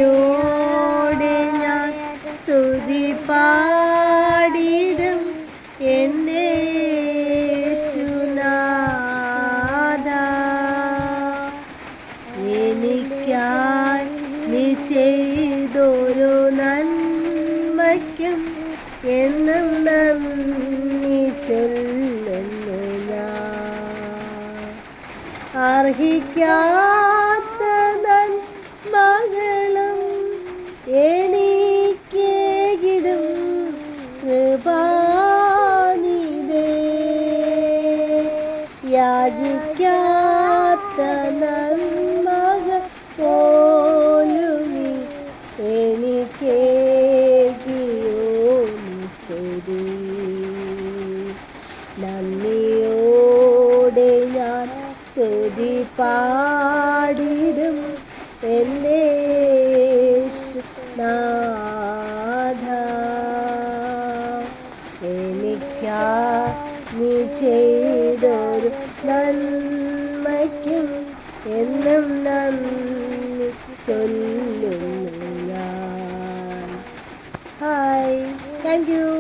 യോടെ ഞാൻ സ്തുതി പാടിടും എൻ്റെ യേശുനാഥ. എനിക്കായി നീ ചെയ്തൊരു നന്മയ്ക്കും എന്നും നന്ദി ചൊല്ലുന്നു ഞാൻ. അർഹിക്കാത്ത നന്മകളും എനിക്കേകിടും കൃപാനിധേ. യാചിക്കാത്ത നന്മകൾ പോലും എനിക്കേകിയോ സ്തുതി. നന്ദിയോടെ ഞാൻ സ്തുതി പാടിടും എൻ്റെ യേശുനാഥ. എനിക്കായി നീ ചെയ്തൊരു നന്മയ്ക്കും എന്നും നന്ദി ചൊല്ലുന്നു ഞാൻ. Hi, thank you.